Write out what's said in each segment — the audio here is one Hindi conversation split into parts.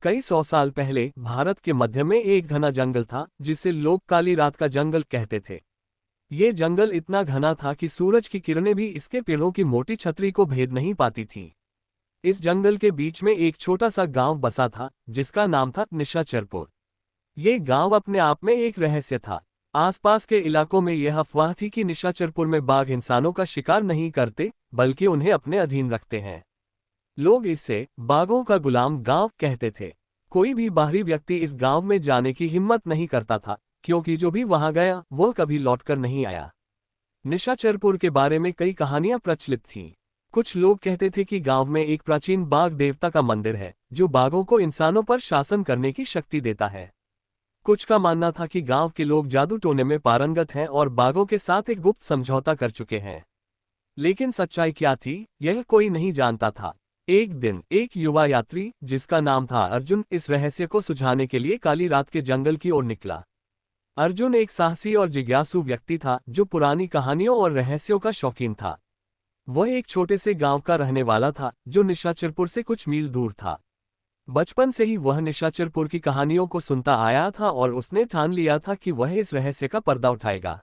कई सौ साल पहले भारत के मध्य में एक घना जंगल था जिसे लोग काली रात का जंगल कहते थे। ये जंगल इतना घना था कि सूरज की किरणें भी इसके पेड़ों की मोटी छतरी को भेद नहीं पाती थीं। इस जंगल के बीच में एक छोटा सा गांव बसा था जिसका नाम था निशाचरपुर। ये गांव अपने आप में एक रहस्य था। आसपास के इलाकों में यह अफवाह थी कि निशाचरपुर में बाघ इंसानों का शिकार नहीं करते बल्कि उन्हें अपने अधीन रखते हैं। लोग इसे बाघों का गुलाम गांव कहते थे। कोई भी बाहरी व्यक्ति इस गांव में जाने की हिम्मत नहीं करता था क्योंकि जो भी वहां गया वो कभी लौटकर नहीं आया। निशाचरपुर के बारे में कई कहानियां प्रचलित थीं। कुछ लोग कहते थे कि गांव में एक प्राचीन बाघ देवता का मंदिर है जो बाघों को इंसानों पर शासन करने की शक्ति देता है। कुछ का मानना था कि गांव के लोग जादू टोने में पारंगत हैं और बाघों के साथ एक गुप्त समझौता कर चुके हैं। लेकिन सच्चाई क्या थी यह कोई नहीं जानता था। एक दिन एक युवा यात्री जिसका नाम था अर्जुन इस रहस्य को सुझाने के लिए काली रात के जंगल की ओर निकला। अर्जुन एक साहसी और जिज्ञासु व्यक्ति था जो पुरानी कहानियों और रहस्यों का शौकीन था। वह एक छोटे से गांव का रहने वाला था जो निशाचरपुर से कुछ मील दूर था। बचपन से ही वह निशाचरपुर की कहानियों को सुनता आया था और उसने ठान लिया था कि वह इस रहस्य का पर्दा उठाएगा।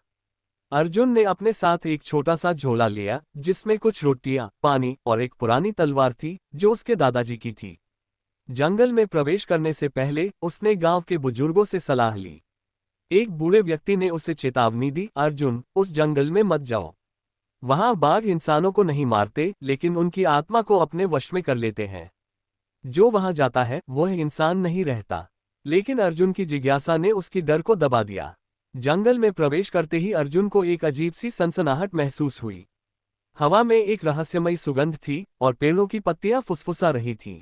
अर्जुन ने अपने साथ एक छोटा सा झोला लिया जिसमें कुछ रोटियां, पानी और एक पुरानी तलवार थी जो उसके दादाजी की थी। जंगल में प्रवेश करने से पहले उसने गांव के बुजुर्गों से सलाह ली। एक बूढ़े व्यक्ति ने उसे चेतावनी दी, अर्जुन उस जंगल में मत जाओ। वहां बाघ इंसानों को नहीं मारते लेकिन उनकी आत्मा को अपने वश में कर लेते हैं। जो वहां जाता है वह इंसान नहीं रहता। लेकिन अर्जुन की जिज्ञासा ने उसकी डर को दबा दिया। जंगल में प्रवेश करते ही अर्जुन को एक अजीब सी सनसनाहट महसूस हुई। हवा में एक रहस्यमयी सुगंध थी और पेड़ों की पत्तियां फुसफुसा रही थीं।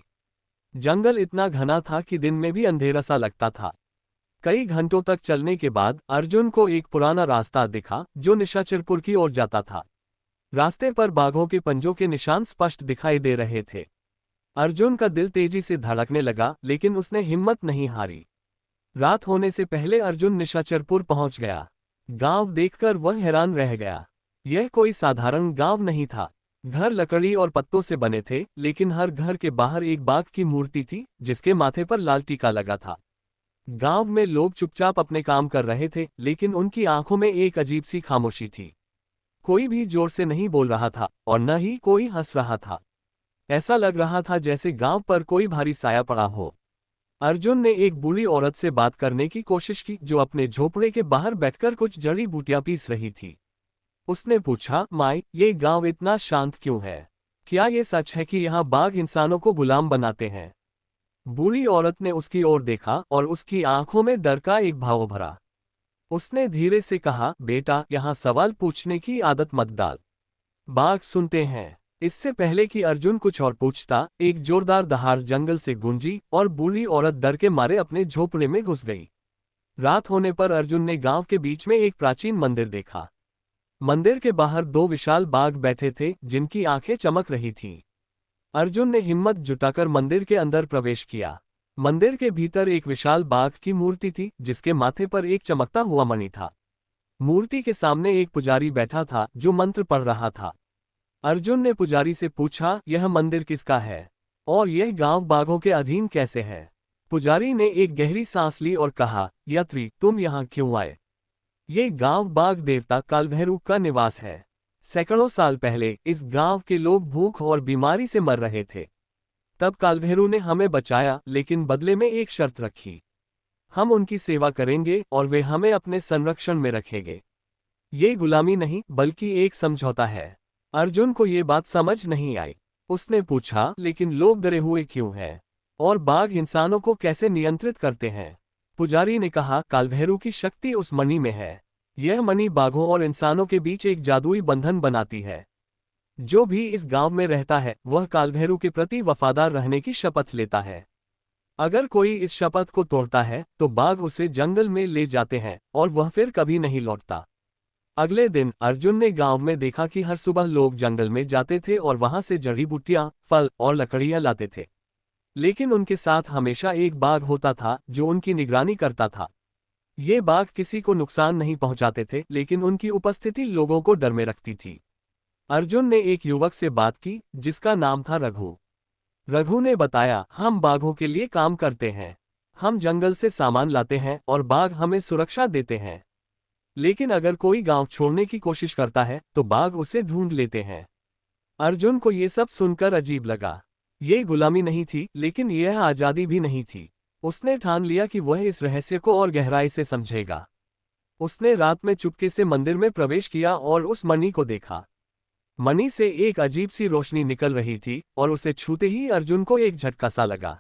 जंगल इतना घना था कि दिन में भी अंधेरा सा लगता था। कई घंटों तक चलने के बाद अर्जुन को एक पुराना रास्ता दिखा जो निशाचरपुर की ओर जाता था। रास्ते पर बाघों के पंजों के निशान स्पष्ट दिखाई दे रहे थे। अर्जुन का दिल तेजी से धड़कने लगा लेकिन उसने हिम्मत नहीं हारी। रात होने से पहले अर्जुन निशाचरपुर पहुंच गया। गांव देखकर वह हैरान रह गया। यह कोई साधारण गांव नहीं था। घर लकड़ी और पत्तों से बने थे लेकिन हर घर के बाहर एक बाघ की मूर्ति थी जिसके माथे पर लाल टीका लगा था। गांव में लोग चुपचाप अपने काम कर रहे थे लेकिन उनकी आंखों में एक अजीब सी खामोशी थी। कोई भी जोर से नहीं बोल रहा था और न ही कोई हंस रहा था। ऐसा लग रहा था जैसे गांव पर कोई भारी साया पड़ा हो। अर्जुन ने एक बूढ़ी औरत से बात करने की कोशिश की जो अपने झोपड़े के बाहर बैठकर कुछ जड़ी बूटियां पीस रही थी। उसने पूछा, माई, ये गांव इतना शांत क्यों है? क्या ये सच है कि यहाँ बाघ इंसानों को गुलाम बनाते हैं? बूढ़ी औरत ने उसकी ओर देखा और उसकी आंखों में डर का एक भाव भरा। उसने धीरे से कहा, बेटा, यहाँ सवाल पूछने की आदत मत डाल। बाघ सुनते हैं। इससे पहले कि अर्जुन कुछ और पूछता, एक जोरदार दहाड़ जंगल से गूंजी और बूढ़ी औरत डर के मारे अपने झोपड़े में घुस गई। रात होने पर अर्जुन ने गांव के बीच में एक प्राचीन मंदिर देखा। मंदिर के बाहर दो विशाल बाघ बैठे थे जिनकी आंखें चमक रही थीं। अर्जुन ने हिम्मत जुटाकर मंदिर के अंदर प्रवेश किया। मंदिर के भीतर एक विशाल बाघ की मूर्ति थी जिसके माथे पर एक चमकता हुआ मणि था। मूर्ति के सामने एक पुजारी बैठा था जो मंत्र पढ़ रहा था। अर्जुन ने पुजारी से पूछा, यह मंदिर किसका है और यह गांव बाघों के अधीन कैसे है? पुजारी ने एक गहरी सांस ली और कहा, यात्री, तुम यहाँ क्यों आए? ये गांव बाघ देवता कालभैरव का निवास है। सैकड़ों साल पहले इस गांव के लोग भूख और बीमारी से मर रहे थे। तब कालभैरव ने हमें बचाया लेकिन बदले में एक शर्त रखी। हम उनकी सेवा करेंगे और वे हमें अपने संरक्षण में रखेंगे। ये गुलामी नहीं बल्कि एक समझौता है। अर्जुन को ये बात समझ नहीं आई। उसने पूछा, लेकिन लोग डरे हुए क्यों हैं? और बाघ इंसानों को कैसे नियंत्रित करते हैं? पुजारी ने कहा, कालभैरव की शक्ति उस मणि में है। यह मणि बाघों और इंसानों के बीच एक जादुई बंधन बनाती है। जो भी इस गांव में रहता है वह कालभैरव के प्रति वफादार रहने की शपथ लेता है। अगर कोई इस शपथ को तोड़ता है तो बाघ उसे जंगल में ले जाते हैं और वह फिर कभी नहीं लौटता। अगले दिन अर्जुन ने गांव में देखा कि हर सुबह लोग जंगल में जाते थे और वहां से जड़ी बूटियां, फल और लकड़ियां लाते थे। लेकिन उनके साथ हमेशा एक बाघ होता था जो उनकी निगरानी करता था। ये बाघ किसी को नुकसान नहीं पहुंचाते थे लेकिन उनकी उपस्थिति लोगों को डर में रखती थी। अर्जुन ने एक युवक से बात की जिसका नाम था रघु। रघु ने बताया, हम बाघों के लिए काम करते हैं। हम जंगल से सामान लाते हैं और बाघ हमें सुरक्षा देते हैं। लेकिन अगर कोई गांव छोड़ने की कोशिश करता है तो बाघ उसे ढूंढ लेते हैं। अर्जुन को ये सब सुनकर अजीब लगा। ये गुलामी नहीं थी, लेकिन यह आजादी भी नहीं थी। उसने ठान लिया कि वह इस रहस्य को और गहराई से समझेगा। उसने रात में चुपके से मंदिर में प्रवेश किया और उस मणि को देखा। मणि से एक अजीब सी रोशनी निकल रही थी और उसे छूते ही अर्जुन को एक झटका सा लगा।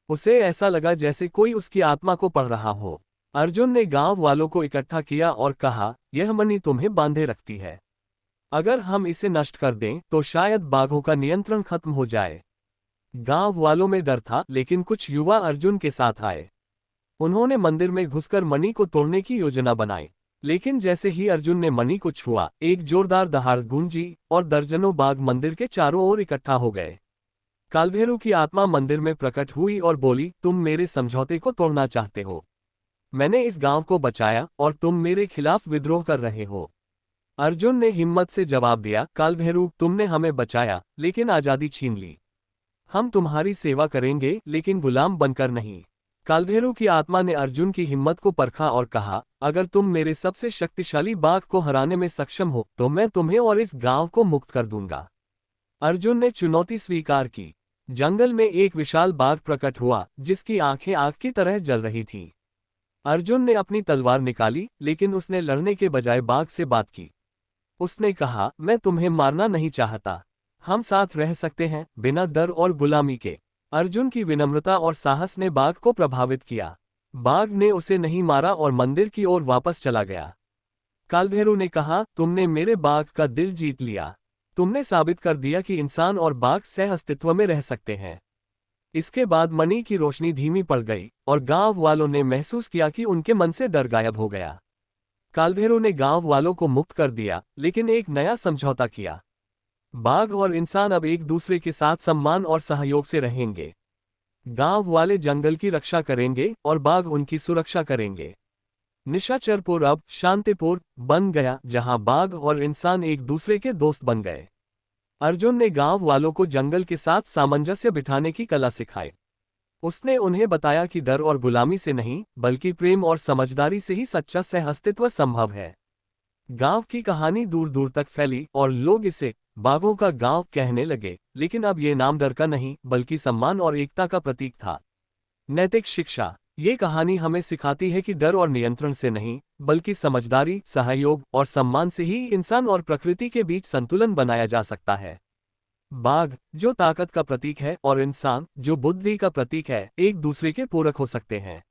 उसे ऐसा लगा जैसे कोई उसकी आत्मा को पढ़ रहा हो। अर्जुन ने गांव वालों को इकट्ठा किया और कहा, यह मणि तुम्हें बांधे रखती है। अगर हम इसे नष्ट कर दें तो शायद बाघों का नियंत्रण खत्म हो जाए। गांव वालों में डर था, लेकिन कुछ युवा अर्जुन के साथ आए। उन्होंने मंदिर में घुसकर मणि को तोड़ने की योजना बनाई। लेकिन जैसे ही अर्जुन ने मणि को छुआ, एक जोरदार दहाड़ गूंजी और दर्जनों बाघ मंदिर के चारों ओर इकट्ठा हो गए। कालभैरव की आत्मा मंदिर में प्रकट हुई और बोली, तुम मेरे समझौते को तोड़ना चाहते हो। मैंने इस गांव को बचाया और तुम मेरे खिलाफ विद्रोह कर रहे हो। अर्जुन ने हिम्मत से जवाब दिया, कालभैरव, तुमने हमें बचाया लेकिन आजादी छीन ली। हम तुम्हारी सेवा करेंगे लेकिन गुलाम बनकर नहीं। कालभैरव की आत्मा ने अर्जुन की हिम्मत को परखा और कहा, अगर तुम मेरे सबसे शक्तिशाली बाघ को हराने में सक्षम हो तो मैं तुम्हें और इस गांव को मुक्त कर दूंगा। अर्जुन ने चुनौती स्वीकार की। जंगल में एक विशाल बाघ प्रकट हुआ जिसकी आंखें आग की तरह जल रही थीं। अर्जुन ने अपनी तलवार निकाली, लेकिन उसने लड़ने के बजाय बाघ से बात की। उसने कहा, मैं तुम्हें मारना नहीं चाहता। हम साथ रह सकते हैं, बिना डर और गुलामी के। अर्जुन की विनम्रता और साहस ने बाघ को प्रभावित किया। बाघ ने उसे नहीं मारा और मंदिर की ओर वापस चला गया। कालभैरव ने कहा, तुमने मेरे बाघ का दिल जीत लिया। तुमने साबित कर दिया कि इंसान और बाघ सह अस्तित्व में रह सकते हैं। इसके बाद मणि की रोशनी धीमी पड़ गई और गांव वालों ने महसूस किया कि उनके मन से डर गायब हो गया। कालभैरव ने गांव वालों को मुक्त कर दिया, लेकिन एक नया समझौता किया। बाघ और इंसान अब एक दूसरे के साथ सम्मान और सहयोग से रहेंगे। गांव वाले जंगल की रक्षा करेंगे और बाघ उनकी सुरक्षा करेंगे। निशाचरपुर अब शांतिपुर बन गया, जहां बाघ और इंसान एक दूसरे के दोस्त बन गए। अर्जुन ने गांव वालों को जंगल के साथ सामंजस्य बिठाने की कला सिखाई। उसने उन्हें बताया कि डर और गुलामी से नहीं, बल्कि प्रेम और समझदारी से ही सच्चा सह अस्तित्व संभव है। गांव की कहानी दूर दूर तक फैली और लोग इसे बाघों का गांव कहने लगे, लेकिन अब ये नाम डर का नहीं, बल्कि सम्मान और एकता का प्रतीक था। नैतिक शिक्षा। ये कहानी हमें सिखाती है कि डर और नियंत्रण से नहीं, बल्कि समझदारी, सहयोग और सम्मान से ही इंसान और प्रकृति के बीच संतुलन बनाया जा सकता है। बाघ, जो ताकत का प्रतीक है, और इंसान, जो बुद्धि का प्रतीक है, एक दूसरे के पूरक हो सकते हैं।